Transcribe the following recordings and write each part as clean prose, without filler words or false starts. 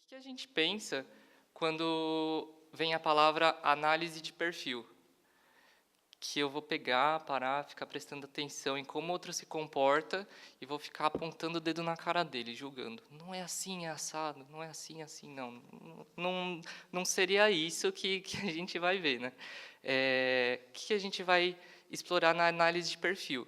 que a gente pensa quando vem a palavra análise de perfil? Que eu vou pegar, parar, ficar prestando atenção em como o outro se comporta e vou ficar apontando o dedo na cara dele, julgando. Não é assim, é assado, não é assim, é assim, não. Não seria isso que a gente vai ver, né? O que a gente vai explorar na análise de perfil?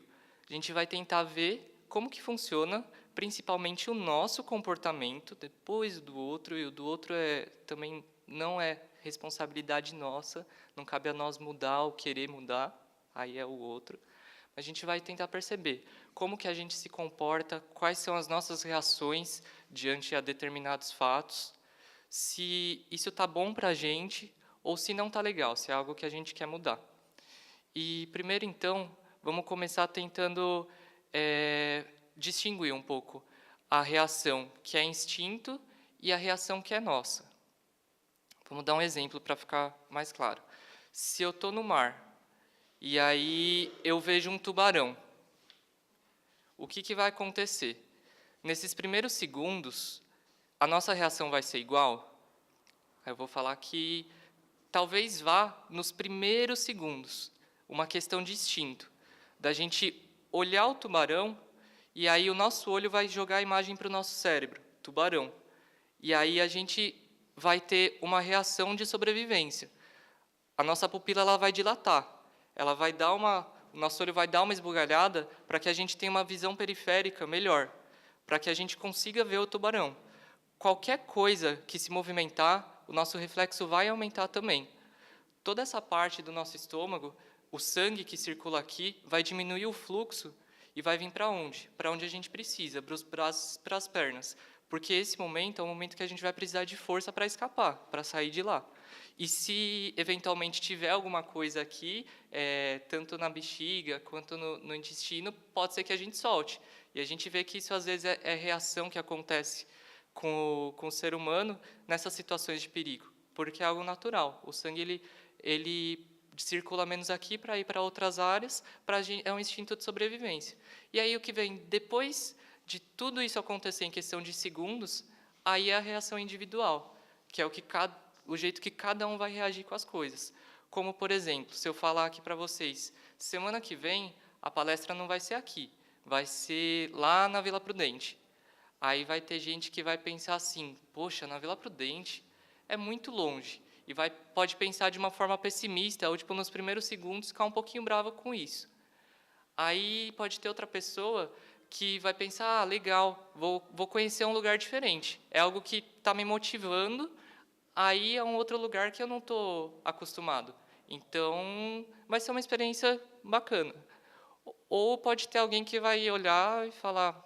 A gente vai tentar ver como que funciona, principalmente o nosso comportamento, depois do outro, e o do outro também não é responsabilidade nossa, não cabe a nós mudar ou querer mudar, aí é o outro. A gente vai tentar perceber como que a gente se comporta, quais são as nossas reações diante a determinados fatos, se isso está bom para a gente ou se não está legal, se é algo que a gente quer mudar. E primeiro, então, vamos começar tentando distinguir um pouco a reação que é instinto e a reação que é nossa. Vamos dar um exemplo para ficar mais claro. Se eu estou no mar e aí eu vejo um tubarão, o que vai acontecer? Nesses primeiros segundos, a nossa reação vai ser igual? Eu vou falar que talvez vá nos primeiros segundos, uma questão de instinto, da gente olhar o tubarão e aí o nosso olho vai jogar a imagem para o nosso cérebro, tubarão. E aí a gente vai ter uma reação de sobrevivência. A nossa pupila ela vai dilatar, ela vai dar o nosso olho vai dar uma esbugalhada para que a gente tenha uma visão periférica melhor, para que a gente consiga ver o tubarão. Qualquer coisa que se movimentar, o nosso reflexo vai aumentar também. Toda essa parte do nosso estômago, o sangue que circula aqui, vai diminuir o fluxo e vai vir para onde? Para onde a gente precisa, para os braços, para as pernas. Porque esse momento é o momento que a gente vai precisar de força para escapar, para sair de lá. E se eventualmente tiver alguma coisa aqui, tanto na bexiga quanto no intestino, pode ser que a gente solte. E a gente vê que isso às vezes é reação que acontece com o ser humano nessas situações de perigo, porque é algo natural. O sangue ele circula menos aqui para ir para outras áreas, é um instinto de sobrevivência. E aí o que vem depois de tudo isso acontecer em questão de segundos, aí é a reação individual, que é o jeito que cada um vai reagir com as coisas. Como, por exemplo, se eu falar aqui para vocês, semana que vem a palestra não vai ser aqui, vai ser lá na Vila Prudente. Aí vai ter gente que vai pensar assim, poxa, na Vila Prudente é muito longe. E pode pensar de uma forma pessimista, ou tipo, nos primeiros segundos ficar um pouquinho brava com isso. Aí pode ter outra pessoa que vai pensar, legal, vou conhecer um lugar diferente. É algo que está me motivando a ir a um outro lugar que eu não estou acostumado. Então, vai ser uma experiência bacana. Ou pode ter alguém que vai olhar e falar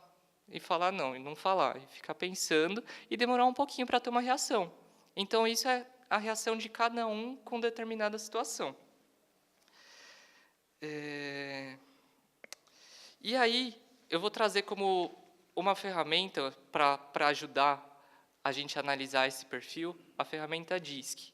não, e não falar, e ficar pensando e demorar um pouquinho para ter uma reação. Então, isso é a reação de cada um com determinada situação. E aí, eu vou trazer como uma ferramenta para ajudar a gente a analisar esse perfil, a ferramenta DISC,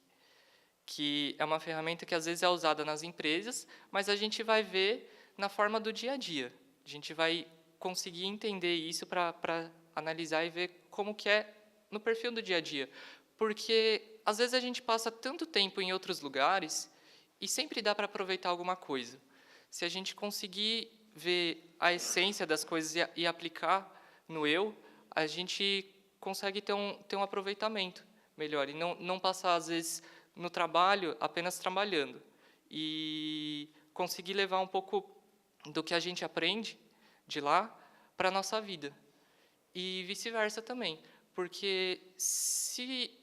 que é uma ferramenta que às vezes é usada nas empresas, mas a gente vai ver na forma do dia a dia. A gente vai conseguir entender isso para analisar e ver como que é no perfil do dia a dia. Porque às vezes a gente passa tanto tempo em outros lugares e sempre dá para aproveitar alguma coisa. Se a gente conseguir ver a essência das coisas e aplicar no eu, a gente consegue ter um aproveitamento melhor e não passar, às vezes, no trabalho apenas trabalhando. E conseguir levar um pouco do que a gente aprende de lá para a nossa vida. E vice-versa também. Porque se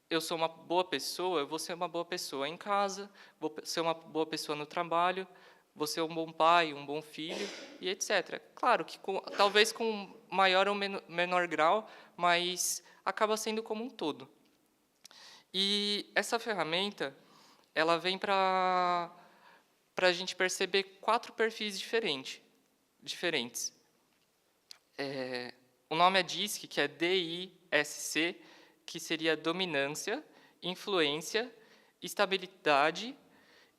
eu sou uma boa pessoa, eu vou ser uma boa pessoa em casa, vou ser uma boa pessoa no trabalho, vou ser um bom pai, um bom filho, e etc. Claro que talvez com maior ou menor grau, mas acaba sendo como um todo. E essa ferramenta, ela vem para a gente perceber 4 perfis diferentes. O nome é DISC, que é DISC, que seria dominância, influência, estabilidade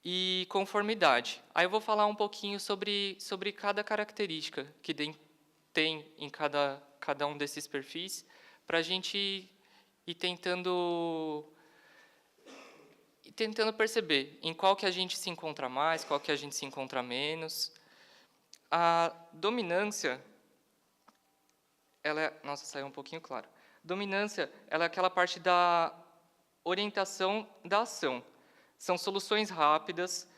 e conformidade. Aí eu vou falar um pouquinho sobre cada característica que tem em cada um desses perfis, para a gente e tentando perceber em qual que a gente se encontra mais, qual que a gente se encontra menos. A dominância, ela é... Nossa, saiu um pouquinho claro. Dominância, ela é aquela parte da orientação da ação. São soluções rápidas,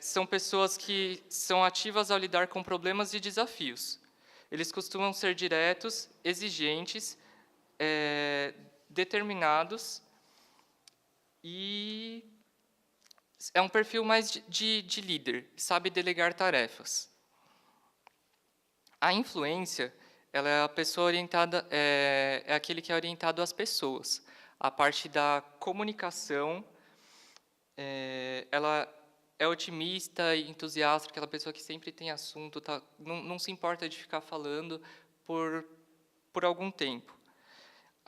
são pessoas que são ativas ao lidar com problemas e desafios. Eles costumam ser diretos, exigentes, determinados, e é um perfil mais de líder, sabe delegar tarefas. A influência, ela é a pessoa orientada, é aquele que é orientado às pessoas. A parte da comunicação, ela é otimista e entusiasta, aquela pessoa que sempre tem assunto, não se importa de ficar falando por algum tempo.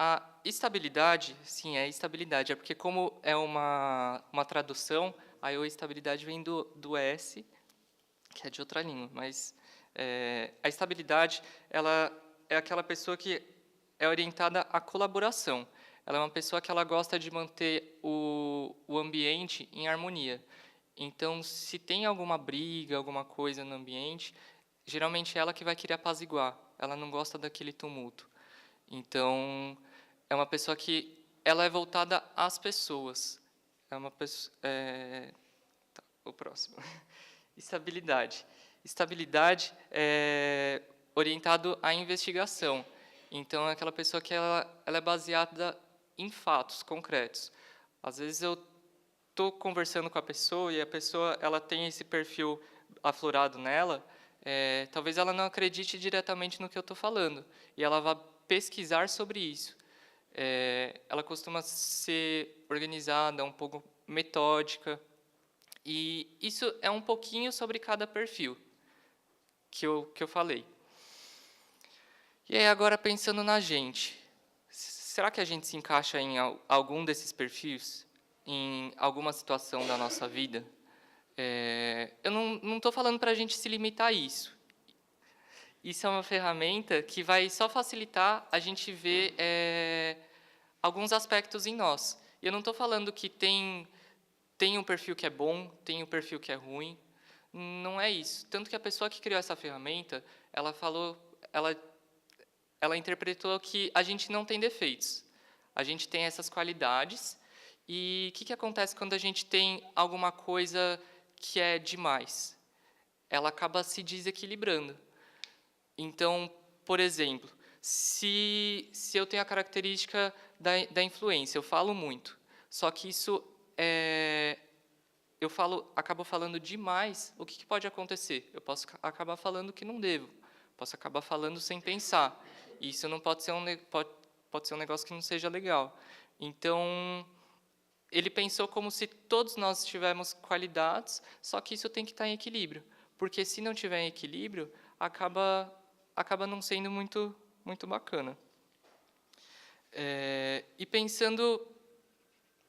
A estabilidade, sim, é estabilidade, é porque como é uma tradução, a estabilidade vem do S, que é de outra língua, mas a estabilidade, ela é aquela pessoa que é orientada à colaboração. Ela é uma pessoa que ela gosta de manter o ambiente em harmonia. Então, se tem alguma briga, alguma coisa no ambiente, geralmente é ela que vai querer apaziguar. Ela não gosta daquele tumulto. Então, é uma pessoa que ela é voltada às pessoas. É uma pessoa... Tá, o próximo. Estabilidade. Estabilidade é orientado à investigação. Então, é aquela pessoa que ela é baseada em fatos concretos. Às vezes, eu estou conversando com a pessoa e a pessoa ela tem esse perfil aflorado nela, talvez ela não acredite diretamente no que eu estou falando, e ela vá pesquisar sobre isso. Ela costuma ser organizada, um pouco metódica, e isso é um pouquinho sobre cada perfil que eu falei. E aí, agora, pensando na gente, será que a gente se encaixa em algum desses perfis, em alguma situação da nossa vida? Eu não estou falando para a gente se limitar a isso. Isso é uma ferramenta que vai só facilitar a gente ver alguns aspectos em nós. E eu não estou falando que tem um perfil que é bom, tem um perfil que é ruim. Não é isso. Tanto que a pessoa que criou essa ferramenta, ela falou, ela interpretou que a gente não tem defeitos. A gente tem essas qualidades. E o que acontece quando a gente tem alguma coisa que é demais? Ela acaba se desequilibrando. Então, por exemplo, se eu tenho a característica da influência, eu falo muito, só que isso acabo falando demais, o que pode acontecer? Eu posso acabar falando o que não devo, posso acabar falando sem pensar. Isso não pode ser pode ser um negócio que não seja legal. Então, ele pensou como se todos nós tivéssemos qualidades, só que isso tem que estar em equilíbrio, porque se não tiver em equilíbrio, acaba não sendo muito bacana. E pensando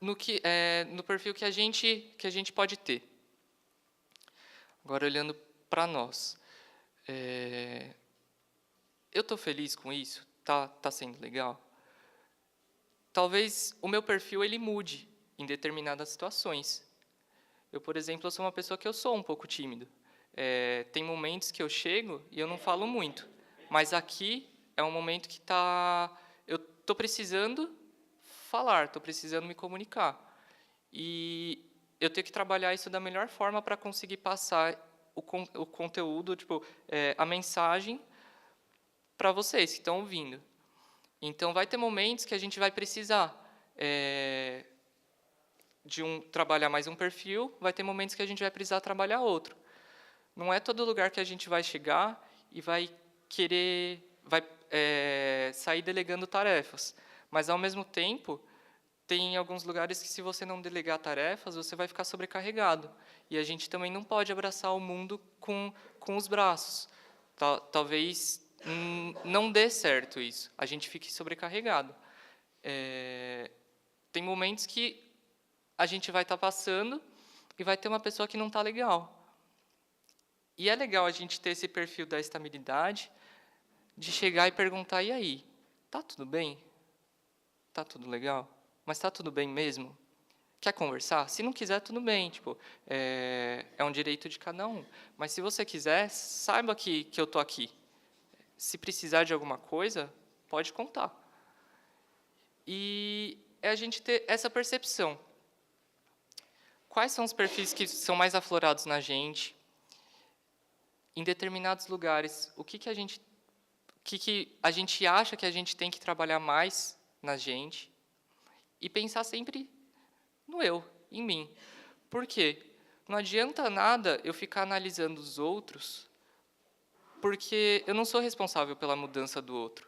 no perfil que a gente pode ter. Agora, olhando para nós. Eu estou feliz com isso? Tá sendo legal? Talvez o meu perfil ele mude em determinadas situações. Eu, por exemplo, eu sou uma pessoa que eu sou um pouco tímido. Tem momentos que eu chego e eu não falo muito, mas aqui é um momento que eu estou precisando falar, estou precisando me comunicar. E eu tenho que trabalhar isso da melhor forma para conseguir passar o conteúdo, tipo, a mensagem para vocês que estão ouvindo. Então, vai ter momentos que a gente vai precisar trabalhar mais um perfil, vai ter momentos que a gente vai precisar trabalhar outro. Não é todo lugar que a gente vai chegar e vai sair delegando tarefas. Mas, ao mesmo tempo, tem alguns lugares que, se você não delegar tarefas, você vai ficar sobrecarregado. E a gente também não pode abraçar o mundo com os braços. Talvez não dê certo isso. A gente fique sobrecarregado. Tem momentos que a gente vai estar passando e vai ter uma pessoa que não está legal. E é legal a gente ter esse perfil da estabilidade, de chegar e perguntar, e aí, tá tudo bem? Tá tudo legal? Mas tá tudo bem mesmo? Quer conversar? Se não quiser, tudo bem, tipo, é um direito de cada um. Mas se você quiser, saiba que eu tô aqui. Se precisar de alguma coisa, pode contar. E é a gente ter essa percepção. Quais são os perfis que são mais aflorados na gente? Em determinados lugares, o que a gente acha que a gente tem que trabalhar mais na gente? E pensar sempre no eu, em mim. Por quê? Não adianta nada eu ficar analisando os outros, porque eu não sou responsável pela mudança do outro.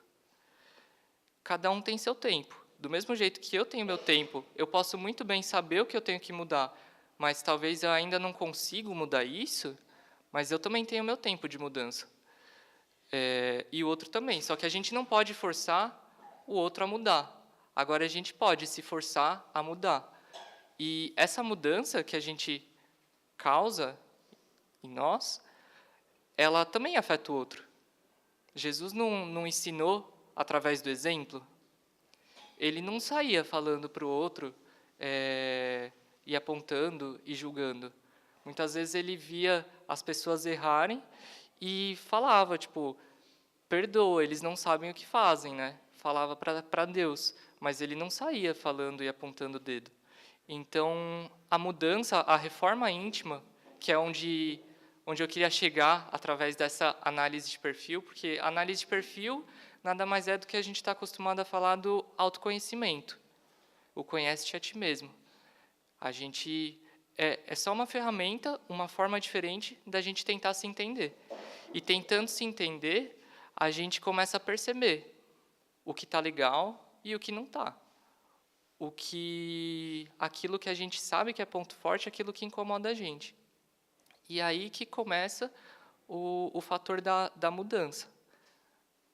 Cada um tem seu tempo. Do mesmo jeito que eu tenho meu tempo, eu posso muito bem saber o que eu tenho que mudar, mas talvez eu ainda não consiga mudar isso, mas eu também tenho meu tempo de mudança. E o outro também, só que a gente não pode forçar o outro a mudar. Agora a gente pode se forçar a mudar. E essa mudança que a gente causa em nós, ela também afeta o outro. Jesus não ensinou através do exemplo? Ele não saía falando para o outro e apontando e julgando. Muitas vezes ele via as pessoas errarem e falava, tipo, perdoa, eles não sabem o que fazem, né? Falava para Deus, mas ele não saía falando e apontando o dedo. Então, a mudança, a reforma íntima, que é onde eu queria chegar através dessa análise de perfil, porque a análise de perfil nada mais é do que a gente está acostumado a falar do autoconhecimento. O conhece-te a ti mesmo. A gente é só uma ferramenta, uma forma diferente da gente tentar se entender. E tentando se entender, a gente começa a perceber o que está legal e o que não está. Aquilo que a gente sabe que é ponto forte, aquilo que incomoda a gente. E aí que começa o fator da mudança.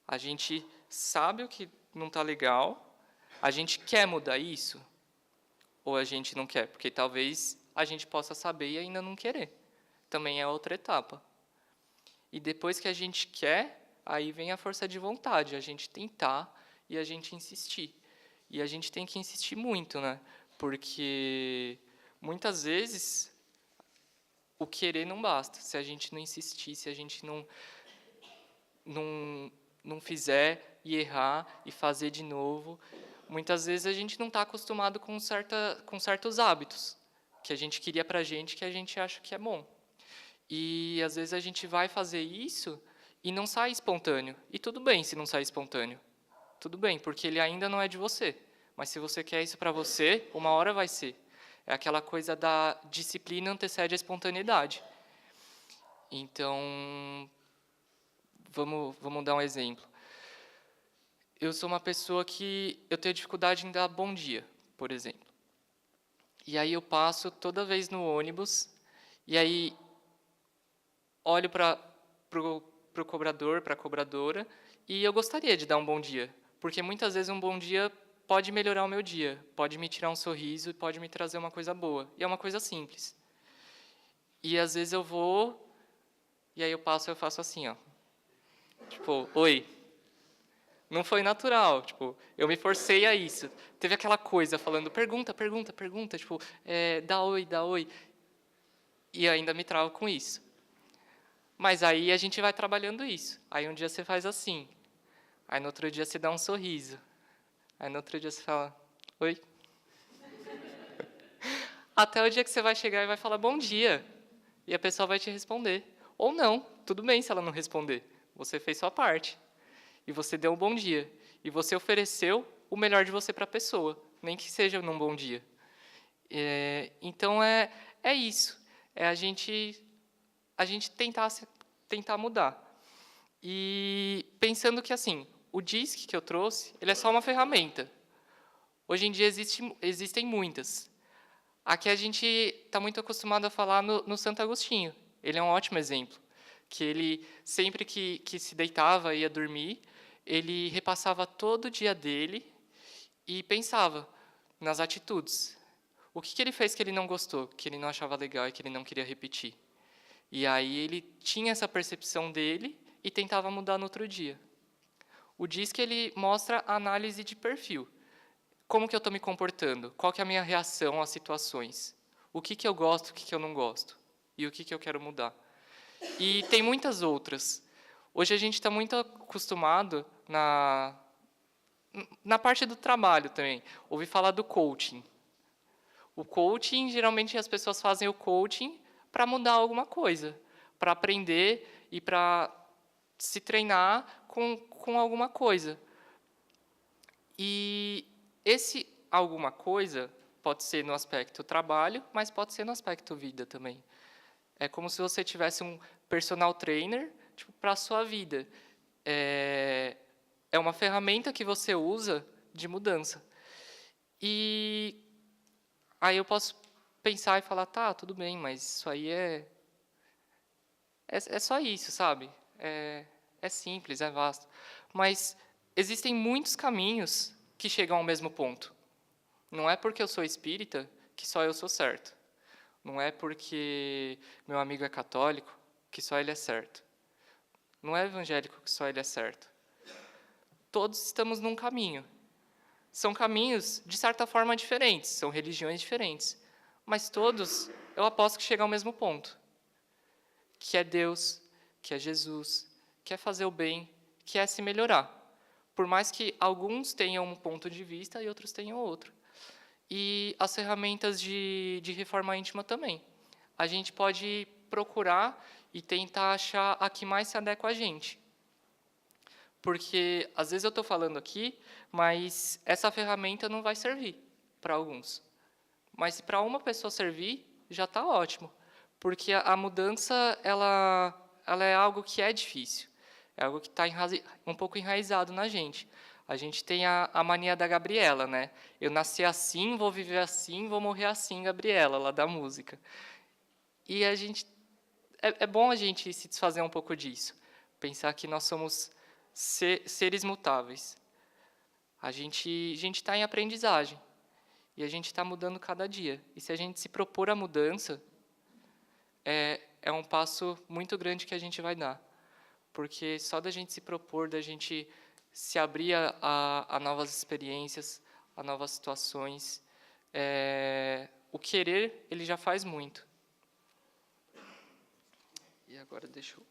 A gente sabe o que não está legal, a gente quer mudar isso, ou a gente não quer? Porque talvez a gente possa saber e ainda não querer. Também é outra etapa. E depois que a gente quer, aí vem a força de vontade, a gente tentar e a gente insistir. E a gente tem que insistir muito, né? Porque muitas vezes o querer não basta. Se a gente não insistir, se a gente não fizer e errar e fazer de novo, muitas vezes a gente não está acostumado com certos hábitos que a gente queria para a gente, que a gente acha que é bom. E às vezes a gente vai fazer isso e não sai espontâneo. E tudo bem se não sai espontâneo. Tudo bem, porque ele ainda não é de você. Mas se você quer isso para você, uma hora vai ser. É aquela coisa da disciplina antecede a espontaneidade. Então, vamos dar um exemplo. Eu sou uma pessoa que eu tenho dificuldade em dar bom dia, por exemplo. E aí eu passo toda vez no ônibus, e aí olho para o cobrador, para a cobradora, e eu gostaria de dar um bom dia. Porque muitas vezes um bom dia pode melhorar o meu dia, pode me tirar um sorriso e pode me trazer uma coisa boa. E é uma coisa simples. E às vezes eu vou, e aí eu passo e eu faço assim, ó. Tipo, oi. Não foi natural, tipo, eu me forcei a isso. Teve aquela coisa falando, pergunta, pergunta, pergunta, tipo, dá oi, dá oi. E ainda me travo com isso. Mas aí a gente vai trabalhando isso. Aí um dia você faz assim. Aí no outro dia você dá um sorriso. Aí no outro dia você fala, oi. Até o dia que você vai chegar e vai falar bom dia. E a pessoa vai te responder. Ou não, tudo bem se ela não responder. Você fez sua parte. E você deu um bom dia. E você ofereceu o melhor de você para a pessoa, nem que seja num bom dia. Então, é isso. É a gente tentar mudar. E pensando que, assim, o DISC que eu trouxe, ele é só uma ferramenta. Hoje em dia existem muitas. Aqui a gente está muito acostumado a falar no Santo Agostinho. Ele é um ótimo exemplo. Que ele, sempre que se deitava e ia dormir, ele repassava todo o dia dele e pensava nas atitudes. O que ele fez que ele não gostou, que ele não achava legal e que ele não queria repetir? E aí ele tinha essa percepção dele e tentava mudar no outro dia. O DISC ele mostra a análise de perfil. como que eu estou me comportando? Qual que é a minha reação às situações? O que eu gosto, o que eu não gosto? E o que eu quero mudar? E tem muitas outras. Hoje a gente está muito acostumado na parte do trabalho também. Ouvi falar do coaching. O coaching, geralmente as pessoas fazem o coaching para mudar alguma coisa, para aprender e para se treinar com alguma coisa. E esse alguma coisa pode ser no aspecto trabalho, mas pode ser no aspecto vida também. É como se você tivesse um personal trainer tipo, para a sua vida. É uma ferramenta que você usa de mudança. E aí eu posso pensar e falar, tá, tudo bem, mas isso aí é só isso, sabe? É simples, é vasto. Mas existem muitos caminhos que chegam ao mesmo ponto. Não é porque eu sou espírita que só eu sou certo. Não é porque meu amigo é católico que só ele é certo. Não é evangélico que só ele é certo. Todos estamos num caminho. São caminhos, de certa forma, diferentes, são religiões diferentes. Mas todos, eu aposto que chegam ao mesmo ponto. Que é Deus, que é Jesus, que é fazer o bem, que é se melhorar. Por mais que alguns tenham um ponto de vista e outros tenham outro. E as ferramentas de reforma íntima também. A gente pode procurar e tentar achar a que mais se adequa a gente. Porque, às vezes, eu estou falando aqui, mas essa ferramenta não vai servir para alguns. Mas, se para uma pessoa servir, já está ótimo. Porque a mudança, ela é algo que é difícil. É algo que está um pouco enraizado na gente. A gente tem a mania da Gabriela, né? Eu nasci assim, vou viver assim, vou morrer assim, Gabriela, lá da música. E a gente é bom a gente se desfazer um pouco disso. Pensar que nós somos seres mutáveis. A gente está em aprendizagem. E a gente está mudando cada dia. E se a gente se propor a mudança, é um passo muito grande que a gente vai dar. Porque só da gente se propor, da gente se abrir a novas experiências, a novas situações, o querer, ele já faz muito. E agora deixa eu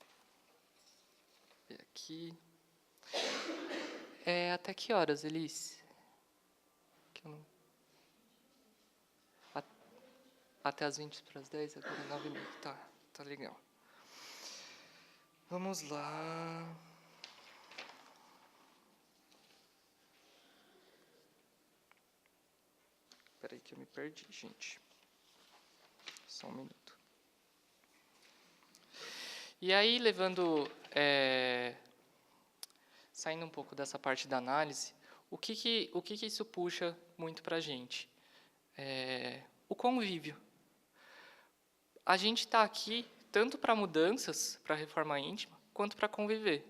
ver aqui. Até que horas, Elis? Que eu não... Até as 20 para as 10, agora 9h30. Tá legal. Vamos lá. Espera aí que eu me perdi, gente. Só um minuto. E aí, saindo um pouco dessa parte da análise, o que isso puxa muito para a gente? O convívio. A gente está aqui tanto para mudanças, para reforma íntima, quanto para conviver.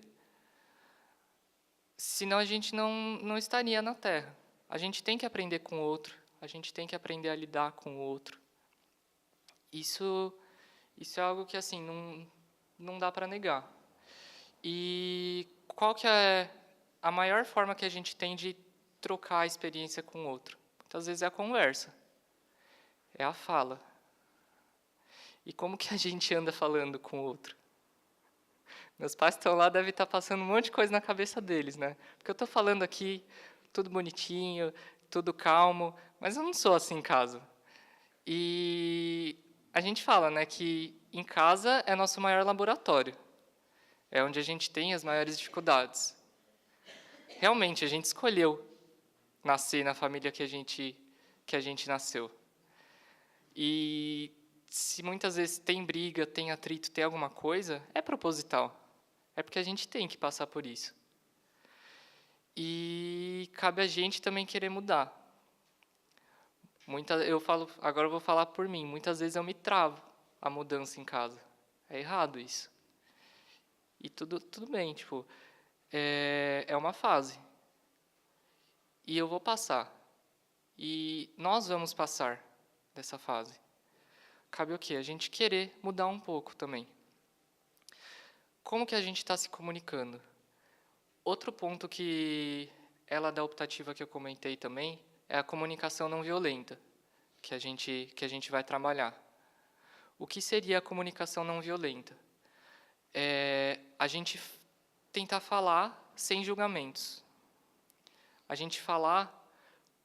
Senão a gente não estaria na Terra. A gente tem que aprender com o outro, a gente tem que aprender a lidar com o outro. Isso é algo que assim não dá para negar. E qual que é a maior forma que a gente tem de trocar a experiência com o outro? Muitas vezes é a conversa, é a fala. E como que a gente anda falando com o outro? Meus pais estão lá, devem estar passando um monte de coisa na cabeça deles, né? Porque eu estou falando aqui, tudo bonitinho, tudo calmo, mas eu não sou assim em casa. E a gente fala, né, que em casa é nosso maior laboratório. É onde a gente tem as maiores dificuldades. Realmente, a gente escolheu nascer na família que a gente nasceu. E se muitas vezes tem briga, tem atrito, tem alguma coisa, é proposital. É porque a gente tem que passar por isso. E cabe a gente também querer mudar. Agora eu vou falar por mim. Muitas vezes eu me travo a mudança em casa. É errado isso. E tudo bem, tipo, é uma fase. E eu vou passar. E nós vamos passar dessa fase. Cabe o quê? A gente querer mudar um pouco também. Como que a gente está se comunicando? Outro ponto que ela da optativa que eu comentei também, é a comunicação não violenta, que a gente vai trabalhar. O que seria a comunicação não violenta? É a gente tentar falar sem julgamentos. A gente falar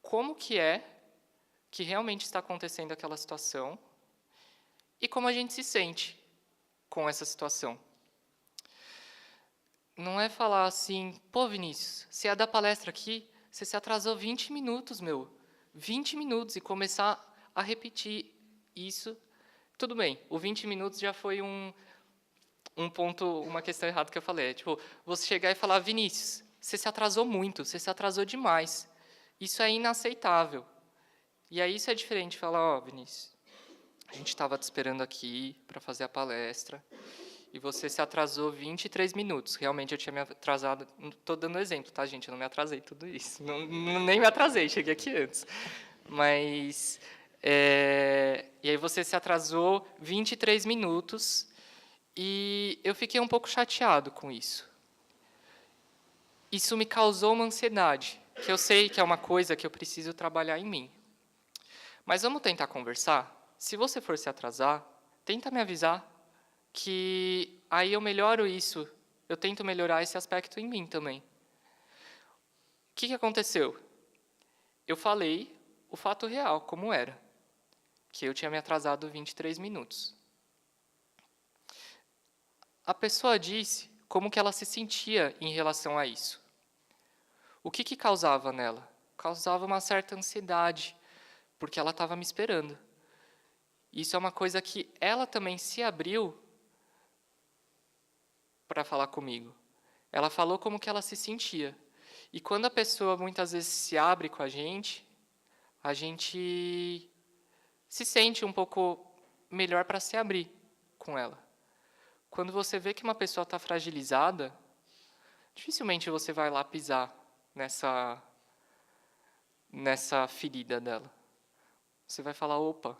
como que realmente está acontecendo aquela situação e como a gente se sente com essa situação. Não é falar assim, pô, Vinícius, você ia dar palestra aqui, você se atrasou 20 minutos, meu. 20 minutos, e começar a repetir isso. Tudo bem, o 20 minutos já foi um ponto, uma questão errada que eu falei. É, tipo, você chegar e falar, Vinícius, você se atrasou muito, você se atrasou demais. Isso é inaceitável. E aí isso é diferente de falar, ó, Vinícius, a gente estava te esperando aqui para fazer a palestra, e você se atrasou 23 minutos. Realmente eu tinha me atrasado. Estou dando exemplo, tá, gente? Eu não me atrasei tudo isso. Nem me atrasei, cheguei aqui antes. Mas. E aí você se atrasou 23 minutos e eu fiquei um pouco chateado com isso. Isso me causou uma ansiedade, que eu sei que é uma coisa que eu preciso trabalhar em mim. Mas vamos tentar conversar? Se você for se atrasar, tenta me avisar, que aí eu melhoro isso, eu tento melhorar esse aspecto em mim também. O que aconteceu? Eu falei o fato real, como era, que eu tinha me atrasado 23 minutos. A pessoa disse como que ela se sentia em relação a isso. O que causava nela? Causava uma certa ansiedade, porque ela estava me esperando. Isso é uma coisa que ela também se abriu para falar comigo. Ela falou como que ela se sentia. E quando a pessoa muitas vezes se abre com a gente se sente um pouco melhor para se abrir com ela. Quando você vê que uma pessoa está fragilizada, dificilmente você vai lá pisar nessa ferida dela. Você vai falar, opa,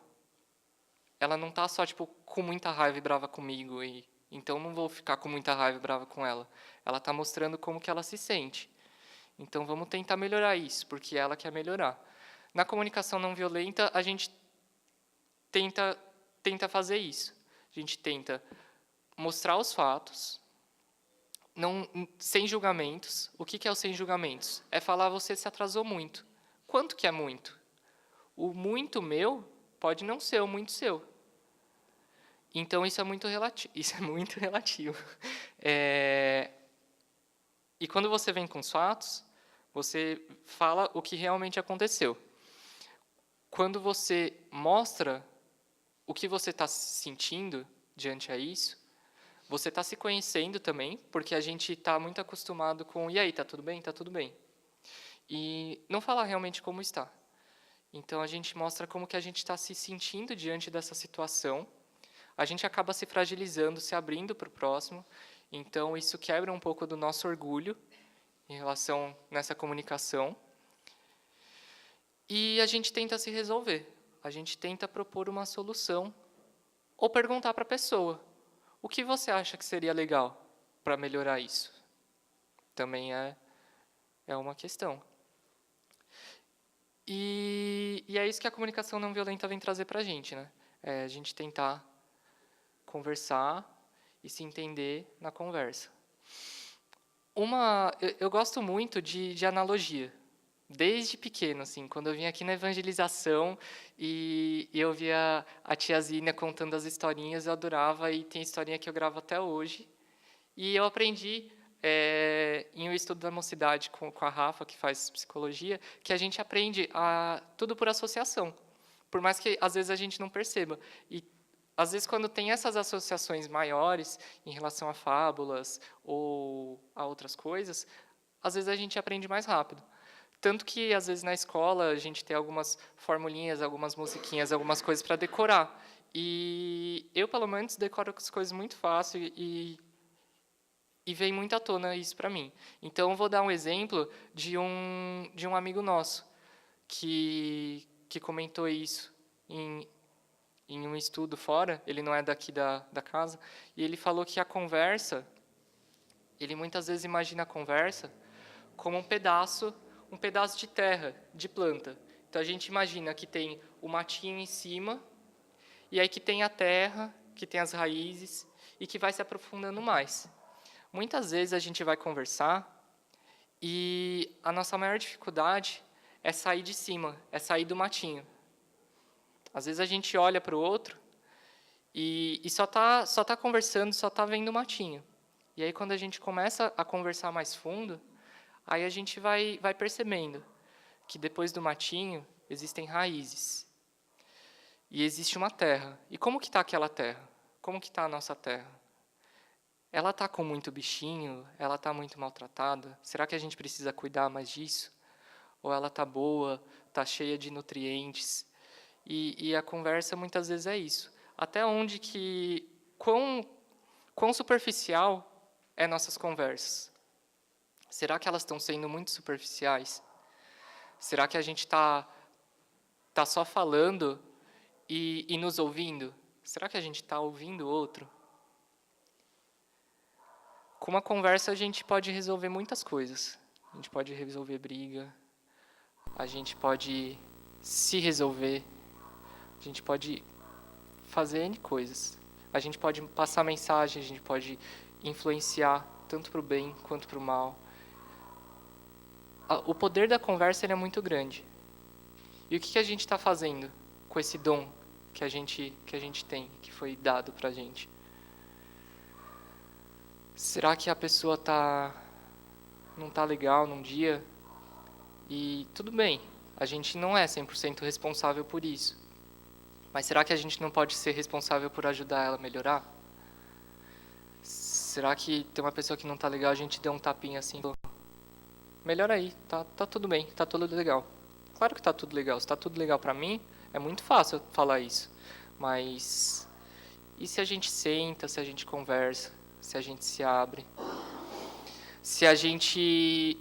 ela não está só tipo com muita raiva e brava comigo, e então não vou ficar com muita raiva e brava com ela. Ela está mostrando como que ela se sente. Então vamos tentar melhorar isso, porque ela quer melhorar. Na comunicação não violenta, a gente tenta fazer isso. A gente tenta mostrar os fatos, sem julgamentos. O que é o sem julgamentos? É falar, você se atrasou muito. Quanto que é muito? O muito meu pode não ser o muito seu. Então, isso é muito relativo. Isso é muito relativo. E quando você vem com os fatos, você fala o que realmente aconteceu. Quando você mostra o que você está sentindo diante a isso, você está se conhecendo também, porque a gente está muito acostumado com, e aí, está tudo bem? Está tudo bem. E não falar realmente como está. Então, a gente mostra como que a gente está se sentindo diante dessa situação. A gente acaba se fragilizando, se abrindo para o próximo. Então, isso quebra um pouco do nosso orgulho em relação nessa comunicação. E a gente tenta se resolver. A gente tenta propor uma solução ou perguntar para a pessoa, o que você acha que seria legal para melhorar isso? Também é uma questão. E é isso que a comunicação não violenta vem trazer para a gente, né? É a gente tentar conversar e se entender na conversa. Eu gosto muito de analogia. Desde pequeno, assim, quando eu vim aqui na evangelização e eu via a tiazinha contando as historinhas, eu adorava, e tem historinha que eu gravo até hoje. E eu aprendi, em um estudo da mocidade com a Rafa, que faz psicologia, que a gente aprende tudo por associação, por mais que às vezes a gente não perceba. E às vezes, quando tem essas associações maiores em relação a fábulas ou a outras coisas, às vezes a gente aprende mais rápido. Tanto que, às vezes, na escola, a gente tem algumas formulinhas, algumas musiquinhas, algumas coisas para decorar. E eu, pelo menos, decoro as coisas muito fácil e vem muito à tona isso para mim. Então, eu vou dar um exemplo de um amigo nosso que comentou isso em um estudo fora. Ele não é daqui da casa. E ele falou que a conversa, ele muitas vezes imagina a conversa como um pedaço de terra, de planta. Então, a gente imagina que tem o matinho em cima, e aí que tem a terra, que tem as raízes, e que vai se aprofundando mais. Muitas vezes a gente vai conversar, e a nossa maior dificuldade é sair de cima, é sair do matinho. Às vezes a gente olha para o outro e só tá conversando, só tá vendo o matinho. E aí quando a gente começa a conversar mais fundo, aí a gente vai percebendo que depois do matinho existem raízes. E existe uma terra. E como que está aquela terra? Como que está a nossa terra? Ela está com muito bichinho? Ela está muito maltratada? Será que a gente precisa cuidar mais disso? Ou ela está boa, está cheia de nutrientes? E a conversa muitas vezes é isso. Até onde que... Quão superficial é nossas conversas? Será que elas estão sendo muito superficiais? Será que a gente tá só falando e nos ouvindo? Será que a gente está ouvindo o outro? Com uma conversa a gente pode resolver muitas coisas. A gente pode resolver briga, a gente pode se resolver, a gente pode fazer N coisas. A gente pode passar mensagem, a gente pode influenciar tanto para o bem quanto para o mal. O poder da conversa ele é muito grande. E o que a gente está fazendo com esse dom que a gente tem, que foi dado para a gente? Será que a pessoa não tá legal num dia? E tudo bem, a gente não é 100% responsável por isso. Mas será que a gente não pode ser responsável por ajudar ela a melhorar? Será que tem uma pessoa que não tá legal, a gente deu um tapinha assim, melhora aí, tá tudo bem, tá tudo legal. Claro que tá tudo legal. Se tá tudo legal pra mim, é muito fácil falar isso. Mas e se a gente senta, se a gente conversa, se a gente se abre? Se a gente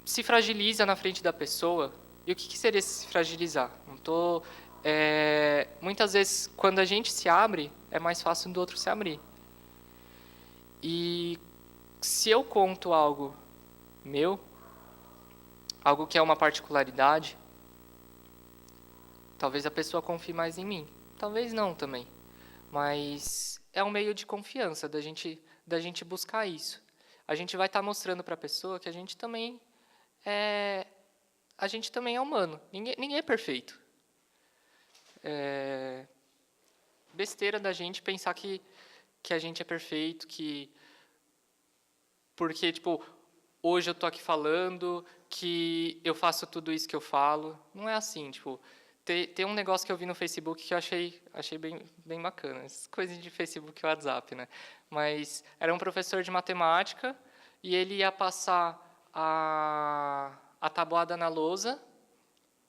se fragiliza na frente da pessoa, e o que seria se fragilizar? Muitas vezes, quando a gente se abre, é mais fácil do outro se abrir. E se eu conto algo meu, algo que é uma particularidade, talvez a pessoa confie mais em mim. Talvez não também. Mas é um meio de confiança da gente buscar isso. A gente vai estar mostrando para a pessoa que a gente também é humano. Ninguém é perfeito. É besteira da gente pensar que a gente é perfeito, porque tipo, hoje eu tô aqui falando que eu faço tudo isso que eu falo. Não é assim, tipo, tem um negócio que eu vi no Facebook que eu achei bem bacana. Essas coisas de Facebook e WhatsApp, né? Mas era um professor de matemática e ele ia passar a tabuada na lousa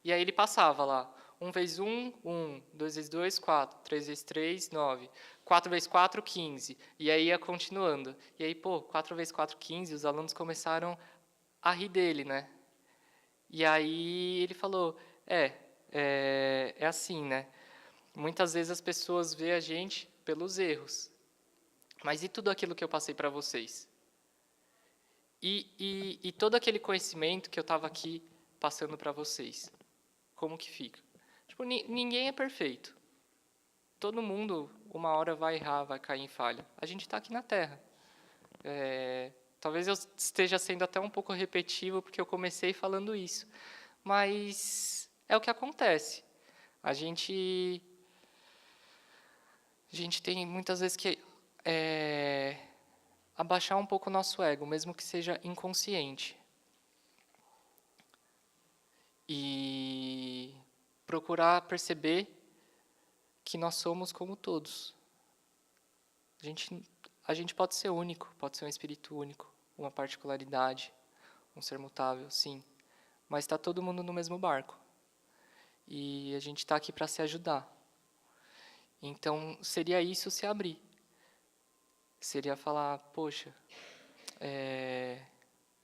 e aí ele passava lá. 1 vezes 1, 1. 2 vezes 2, 4. 3 vezes 3, 9. 4 vezes 4, 15. E aí ia continuando. E aí, 4 vezes 4, 15, os alunos começaram a rir dele, né? E aí ele falou, é assim, né? Muitas vezes as pessoas veem a gente pelos erros. Mas e tudo aquilo que eu passei para vocês? E todo aquele conhecimento que eu estava aqui passando para vocês? Como que fica? Tipo, ninguém é perfeito. Todo mundo, uma hora vai errar, vai cair em falha. A gente está aqui na Terra. Talvez eu esteja sendo até um pouco repetitivo, porque eu comecei falando isso. Mas é o que acontece. A gente tem muitas vezes que abaixar um pouco o nosso ego, mesmo que seja inconsciente. E procurar perceber que nós somos como todos. A gente pode ser único, pode ser um espírito único, uma particularidade, um ser mutável, sim. Mas está todo mundo no mesmo barco. E a gente está aqui para se ajudar. Então, seria isso se abrir. Seria falar, poxa,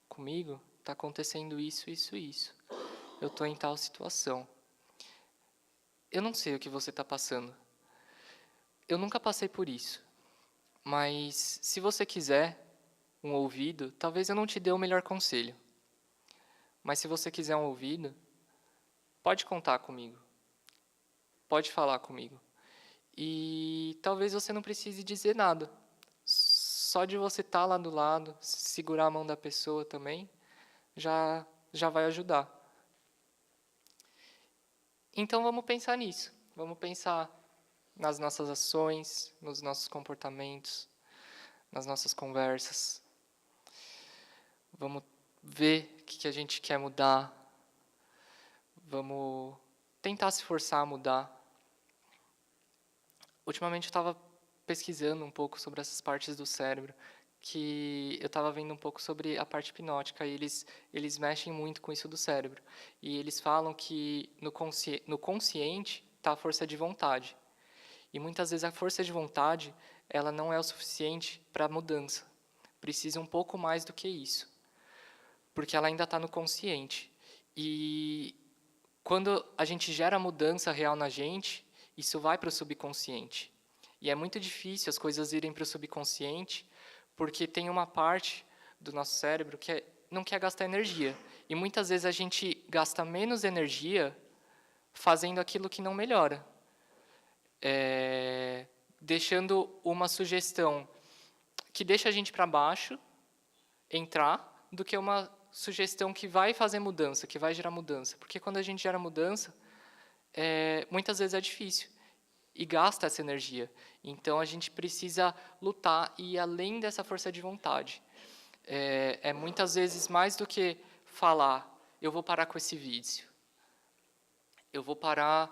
comigo está acontecendo isso, isso, isso. Eu estou em tal situação. Eu não sei o que você está passando. Eu nunca passei por isso. Mas, se você quiser um ouvido, talvez eu não te dê o melhor conselho. Mas se você quiser um ouvido, pode contar comigo, pode falar comigo. E talvez você não precise dizer nada. Só de você estar lá do lado, segurar a mão da pessoa também, já vai ajudar. Então vamos pensar nisso. Vamos pensar nas nossas ações, nos nossos comportamentos, nas nossas conversas. Vamos ver o que a gente quer mudar. Vamos tentar se forçar a mudar. Ultimamente eu estava pesquisando um pouco sobre essas partes do cérebro, que eu estava vendo um pouco sobre a parte hipnótica, e eles mexem muito com isso do cérebro. E eles falam que no consciente está a força de vontade. E muitas vezes a força de vontade, ela não é o suficiente para a mudança. Precisa um pouco mais do que isso. Porque ela ainda está no consciente. E quando a gente gera mudança real na gente, isso vai para o subconsciente. E é muito difícil as coisas irem para o subconsciente, porque tem uma parte do nosso cérebro que não quer gastar energia. E muitas vezes a gente gasta menos energia fazendo aquilo que não melhora. Deixando uma sugestão que deixa a gente para baixo entrar, do que uma sugestão que vai fazer mudança, que vai gerar mudança. Porque quando a gente gera mudança, muitas vezes é difícil e gasta essa energia. Então, a gente precisa lutar e ir além dessa força de vontade. Muitas vezes mais do que falar, eu vou parar com esse vício. Eu vou parar,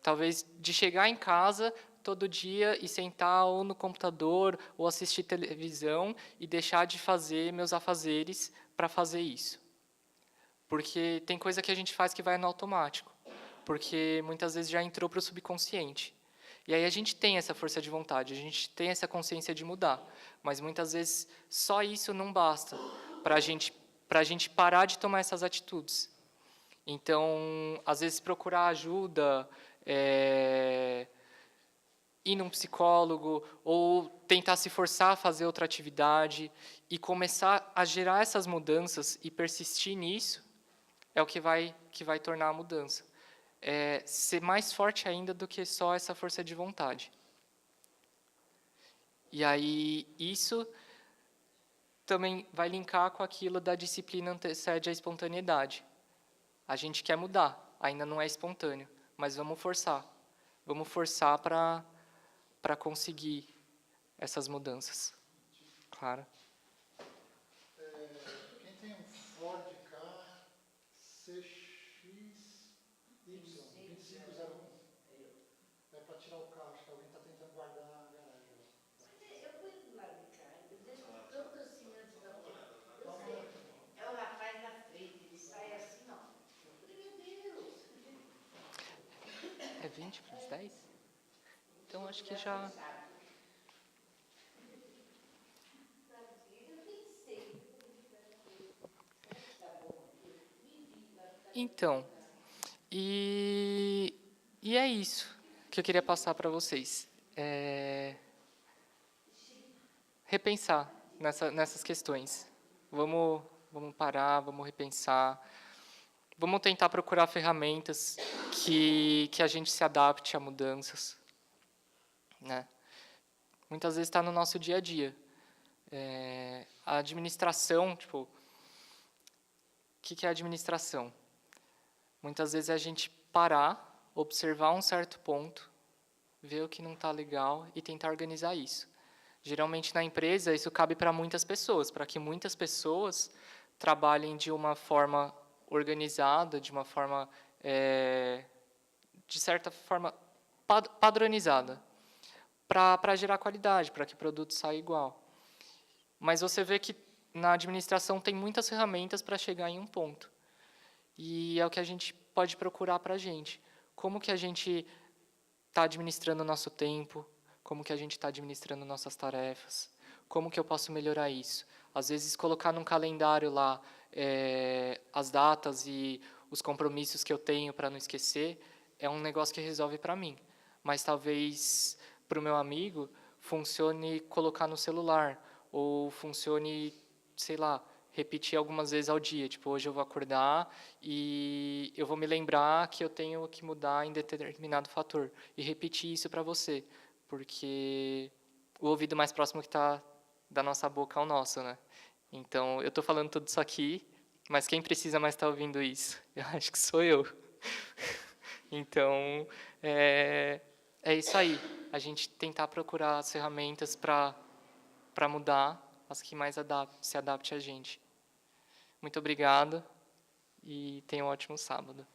talvez, de chegar em casa todo dia e sentar ou no computador ou assistir televisão e deixar de fazer meus afazeres para fazer isso. Porque tem coisa que a gente faz que vai no automático. Porque muitas vezes já entrou para o subconsciente. E aí a gente tem essa força de vontade, a gente tem essa consciência de mudar. Mas muitas vezes só isso não basta para a gente parar de tomar essas atitudes. Então, às vezes procurar ajuda, ir num psicólogo ou tentar se forçar a fazer outra atividade e começar a gerar essas mudanças e persistir nisso é o que vai tornar a mudança. Ser mais forte ainda do que só essa força de vontade. E aí, isso também vai linkar com aquilo da disciplina antecede a espontaneidade. A gente quer mudar, ainda não é espontâneo, mas vamos forçar. Vamos forçar para conseguir essas mudanças. Claro. Quem tem um Ford Ka CX-Y 2501, é para tirar o carro, acho que alguém está tentando guardar na garagem. Eu fui do lado de cá, eu deixo tanto assim antes da porta. Eu sei, é o rapaz da frente, ele sai assim, ó. Eu falei, meu Deus. É 20 para as 10? Então, acho que já... Então, e é isso que eu queria passar para vocês. Repensar nessas questões. Vamos parar, vamos repensar. Vamos tentar procurar ferramentas que a gente se adapte a mudanças. Né? Muitas vezes está no nosso dia a dia. A administração, tipo, o que é a administração? Muitas vezes é a gente parar, observar um certo ponto, ver o que não está legal e tentar organizar isso. Geralmente na empresa isso cabe para muitas pessoas, para que muitas pessoas trabalhem de uma forma organizada, de uma forma, de certa forma, padronizada, para gerar qualidade, para que o produto saia igual. Mas você vê que na administração tem muitas ferramentas para chegar em um ponto. E é o que a gente pode procurar para a gente. Como que a gente está administrando o nosso tempo? Como que a gente está administrando nossas tarefas? Como que eu posso melhorar isso? Às vezes, colocar num calendário lá as datas e os compromissos que eu tenho para não esquecer é um negócio que resolve para mim. Mas talvez para o meu amigo funcione colocar no celular ou funcione, sei lá, repetir algumas vezes ao dia. Tipo, hoje eu vou acordar e eu vou me lembrar que eu tenho que mudar em determinado fator. E repetir isso para você, porque o ouvido mais próximo que está da nossa boca é o nosso, né? Então, eu estou falando tudo isso aqui, mas quem precisa mais estar ouvindo isso? Eu acho que sou eu. Então, é isso aí. A gente tentar procurar as ferramentas para mudar as que mais se adapte a gente. Muito obrigado e tenha um ótimo sábado.